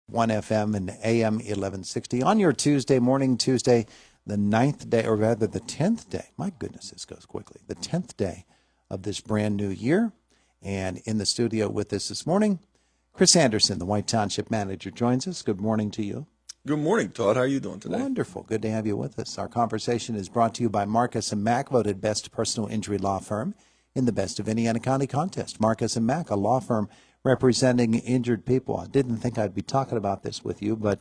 1 FM and AM 1160 on your Tuesday morning, Tuesday, the 9th day, or rather the 10th day. My goodness, this goes quickly. The 10th day of this brand new year. And in the studio with us this morning, Chris Anderson, the White Township Manager, joins us. Good morning to you. Good morning, Todd. How are you doing today? Wonderful. Good to have you with us. Our conversation is brought to you by Marcus & Mack, voted best personal injury law firm in the Best of Indiana County contest. Marcus & Mack, a law firm representing injured people. I didn't think I'd be talking about this with you, but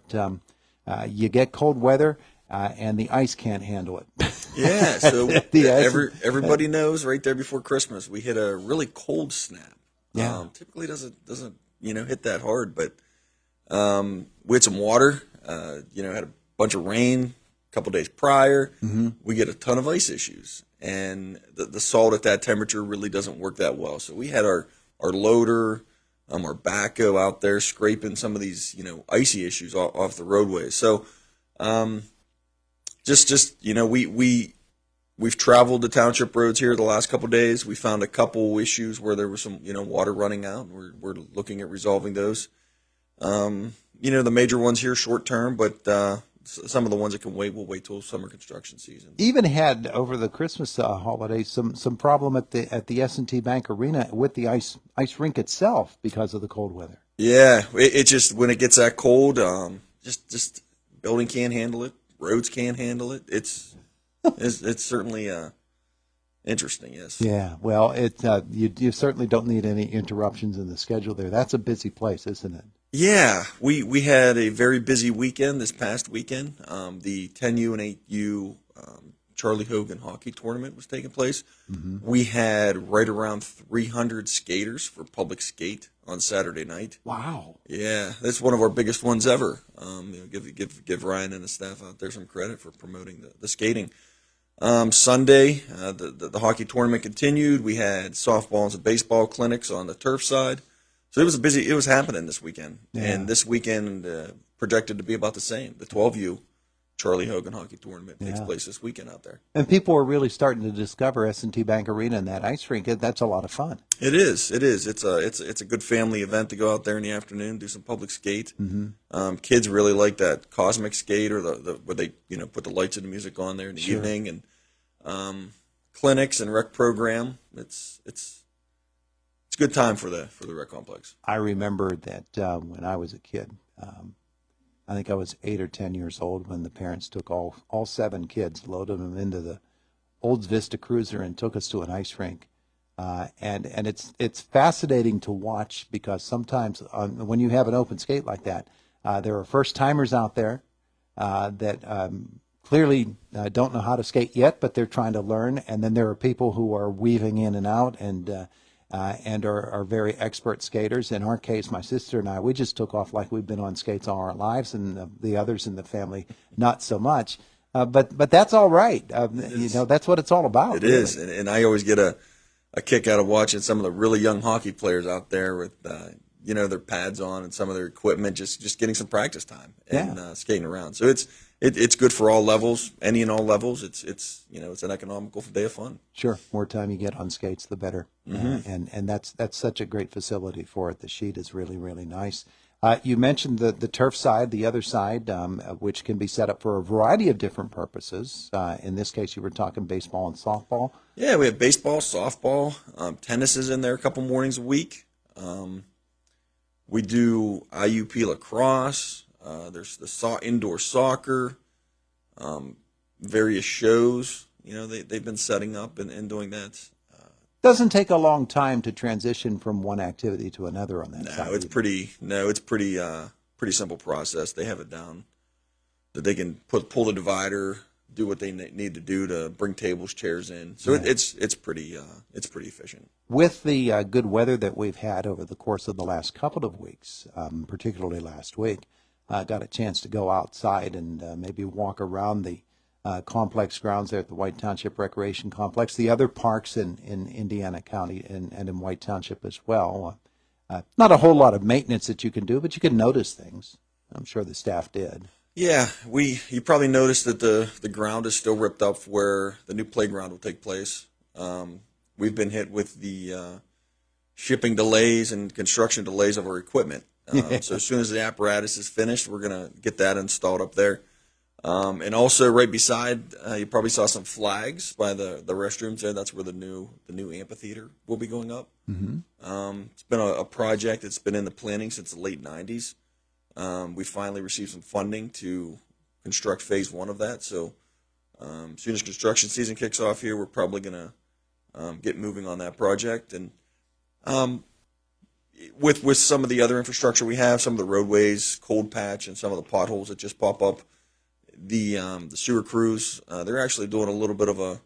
you get cold weather and the ice can't handle it. Yeah, so everybody knows right there before Christmas we hit a really cold snap. Yeah. Typically doesn't hit that hard, but we had some water. Had a bunch of rain a couple days prior. Mm-hmm. We get a ton of ice issues, and the salt at that temperature really doesn't work that well. So we had our loader, our backhoe out there scraping some of these icy issues off the roadways. So we've traveled the township roads here the last couple of days. We found a couple issues where there was some water running out. We're looking at resolving those. The major ones here short term, but some of the ones that can wait will wait till summer construction season. Even had over the Christmas holidays some problem at the S&T Bank Arena with the ice rink itself because of the cold weather. Yeah, it just when it gets that cold, just building can't handle it, roads can't handle it. It's certainly interesting, yes. Yeah, well, you certainly don't need any interruptions in the schedule there. That's a busy place, isn't it? Yeah, we had a very busy weekend this past weekend. The 10U and 8U Charlie Hogan hockey tournament was taking place. Mm-hmm. We had right around 300 skaters for public skate on Saturday night. Wow. Yeah, that's one of our biggest ones ever. Give Ryan and the staff out there some credit for promoting the skating. Sunday, the hockey tournament continued. We had softball and some baseball clinics on the turf side. So it was happening this weekend. Yeah. And this weekend projected to be about the same. The 12U Charlie Hogan hockey tournament takes place this weekend out there. And people are really starting to discover S&T Bank Arena and that ice rink. That's a lot of fun. It is. It's a good family event to go out there in the afternoon, do some public skate. Mm-hmm. Kids really like that cosmic skate or the where they put the lights and the music on there in the evening, and clinics and rec program. It's a good time for the rec complex. I remember that when I was a kid. I think I was 8 or 10 years old when the parents took all 7 kids, loaded them into the Olds Vista Cruiser, and took us to an ice rink. And it's fascinating to watch because sometimes when you have an open skate like that, there are first timers out there that clearly don't know how to skate yet, but they're trying to learn. And then there are people who are weaving in and out and are very expert skaters. In our case, my sister and I, we just took off like we've been on skates all our lives, and the others in the family not so much. But that's all right. That's what it's all about. It really is, and I always get a kick out of watching some of the really young hockey players out there with their pads on and some of their equipment, just getting some practice time and skating around. So it's good for all levels, any and all levels. It's an economical day of fun. Sure, more time you get on skates, the better. Mm-hmm. And that's such a great facility for it. The sheet is really, really nice. You mentioned the turf side, the other side, which can be set up for a variety of different purposes. In this case, you were talking baseball and softball. Yeah, we have baseball, softball, tennis is in there a couple mornings a week. We do IUP lacrosse. There's the indoor soccer, various shows. They've been setting up and doing that. Doesn't take a long time to transition from one activity to another on that side. It's pretty simple process. They have it down that they can pull the divider, do what they need to do to bring tables, chairs in. So it's pretty efficient. With the good weather that we've had over the course of the last couple of weeks, particularly last week, got a chance to go outside and maybe walk around the complex grounds there at the White Township Recreation Complex, the other parks in Indiana County and in White Township as well. Not a whole lot of maintenance that you can do, but you can notice things. I'm sure the staff did. Yeah, you probably noticed that the ground is still ripped up where the new playground will take place. We've been hit with the shipping delays and construction delays of our equipment. So as soon as the apparatus is finished, we're going to get that installed up there. And also right beside, you probably saw some flags by the restrooms there. That's where the new amphitheater will be going up. It's been a project that's been in the planning since the late 90s. We finally received some funding to construct phase 1 of that. So as soon as construction season kicks off here, we're probably going to get moving on that project. And with some of the other infrastructure we have, some of the roadways, cold patch, and some of the potholes that just pop up, the sewer crews, they're actually doing a little bit of a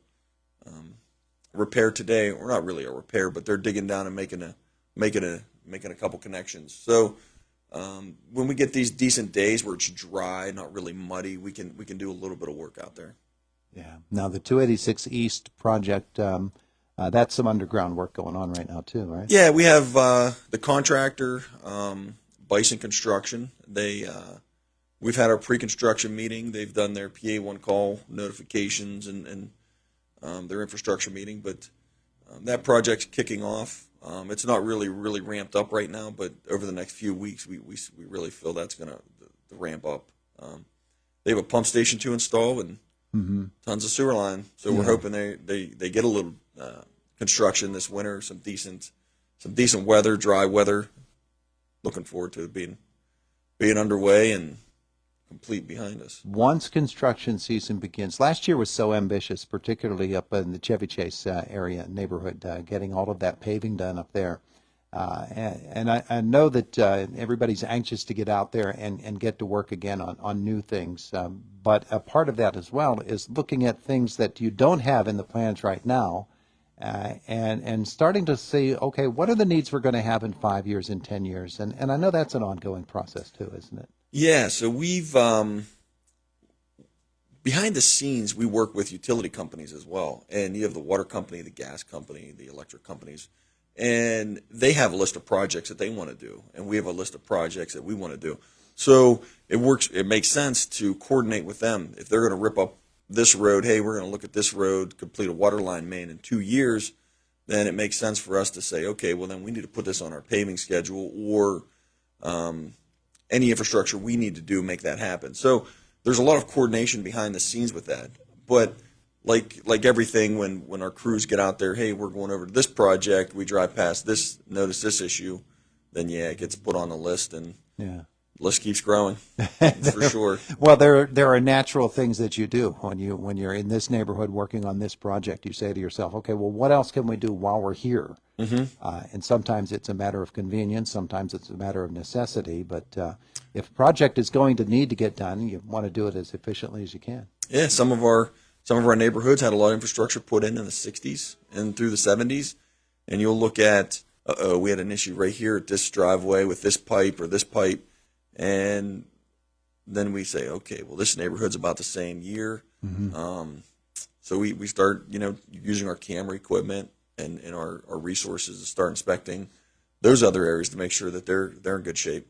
repair today, or not really a repair, but they're digging down and making a couple connections. So when we get these decent days where it's dry, not really muddy, we can do a little bit of work out there. Yeah. Now the 286 East project, that's some underground work going on right now too, right? Yeah, we have the contractor, Bison Construction. We've had our pre-construction meeting. They've done their PA1 call notifications and their infrastructure meeting, but that project's kicking off. It's not really ramped up right now, but over the next few weeks, we really feel that's going to ramp up. They have a pump station to install and tons of sewer line, so we're hoping they get a little construction this winter, some decent weather, dry weather. Looking forward to it being underway and complete behind us. Once construction season begins, last year was so ambitious, particularly up in the Chevy Chase area neighborhood, getting all of that paving done up there. And I know that everybody's anxious to get out there and get to work again on new things. But a part of that as well is looking at things that you don't have in the plans right now and starting to see, okay, what are the needs we're going to have in 5 years, in 10 years? And I know that's an ongoing process too, isn't it? Yeah, so we've behind the scenes we work with utility companies as well, and you have the water company, the gas company, the electric companies, and they have a list of projects that they want to do, and we have a list of projects that we want to do. So it makes sense to coordinate with them. If they're going to rip up this road, hey, we're going to look at this road, complete a water line main in 2 years, then it makes sense for us to say, okay, well then we need to put this on our paving schedule, or any infrastructure we need to do make that happen. So there's a lot of coordination behind the scenes with that. But like everything, when our crews get out there, hey, we're going over to this project, we drive past this, notice this issue, then it gets put on the list, and the list keeps growing. For sure. Well, there are natural things that you do when you're in this neighborhood working on this project. You say to yourself, okay, well, what else can we do while we're here? And sometimes it's a matter of convenience, sometimes it's a matter of necessity. But if a project is going to need to get done, you want to do it as efficiently as you can. Yeah, some of our neighborhoods had a lot of infrastructure put in the 60s and through the 70s, and you'll look at, we had an issue right here at this driveway with this pipe or this pipe. And then we say, okay, well, this neighborhood's about the same year. So we start, using our camera equipment and our resources to start inspecting those other areas to make sure that they're in good shape.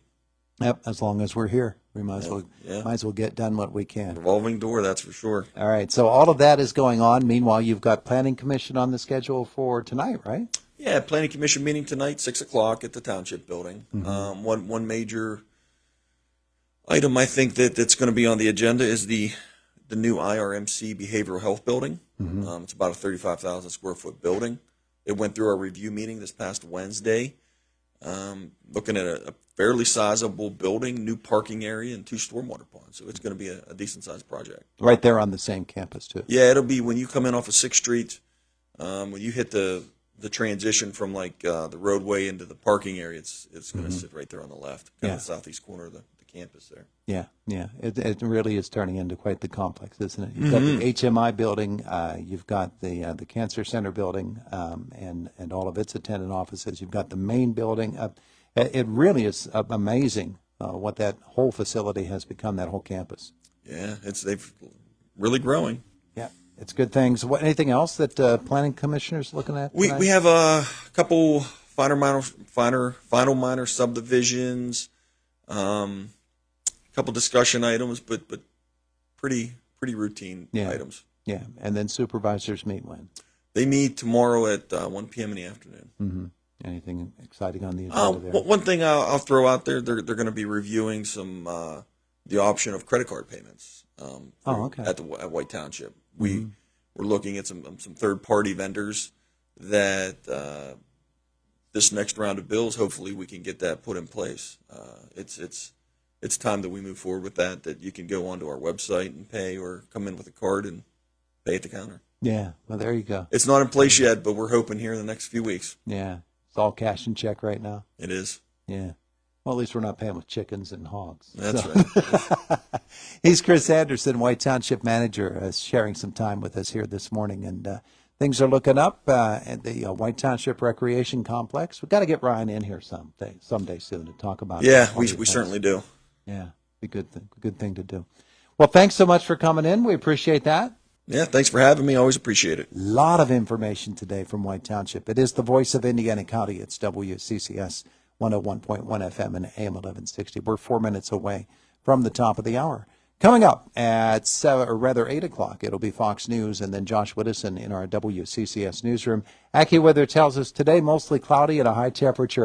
Yep, as long as we're here, we might as well get done what we can. Revolving door, that's for sure. All right, so all of that is going on. Meanwhile, you've got Planning Commission on the schedule for tonight, right? Yeah, Planning Commission meeting tonight, 6 o'clock at the Township Building. One major item I think that's going to be on the agenda is the new IRMC Behavioral Health Building. It's about a 35,000 square foot building. It went through our review meeting this past Wednesday. Looking at a fairly sizable building, new parking area, and 2 stormwater ponds. So it's going to be a decent sized project. Right there on the same campus too. Yeah, it'll be when you come in off of 6th Street, when you hit the transition from the roadway into the parking area, it's going to sit right there on the left, kind of the southeast corner of the campus there. Yeah. It really is turning into quite the complex, isn't it? You've got the HMI building, you've got the Cancer Center building, and all of its attendant offices. You've got the main building. It really is amazing what that whole facility has become, that whole campus. Yeah, they've really growing. Yeah, it's good things. Anything else that planning commissioners looking at tonight? We have a couple final minor subdivisions. Couple discussion items, but pretty routine items. Yeah, and then supervisors meet when? They meet tomorrow at 1 p.m. in the afternoon. Anything exciting on the agenda there? One thing I'll throw out there, they're going to be reviewing some the option of credit card payments. Okay. At White Township, we're looking at some third party vendors that this next round of bills, hopefully we can get that put in place. It's time that we move forward with that. That you can go onto our website and pay, or come in with a card and pay at the counter. Yeah. Well, there you go. It's not in place yet, but we're hoping here in the next few weeks. Yeah. It's all cash and check right now. It is. Yeah. Well, at least we're not paying with chickens and hogs. That's So- right. He's Chris Anderson, White Township Manager, sharing some time with us here this morning. And things are looking up at the White Township Recreation Complex. We've got to get Ryan in here someday soon to talk about Yeah, all we the events. certainly do. Yeah, be good thing to do. Well, thanks so much for coming in. We appreciate that. Yeah, thanks for having me. Always appreciate it. A lot of information today from White Township. It is the voice of Indiana County. It's WCCS 101.1 FM and AM 1160. We're 4 minutes away from the top of the hour. Coming up at 8 o'clock, it'll be Fox News, and then Josh Widdison in our WCCS newsroom. AccuWeather tells us today mostly cloudy at a high temperature of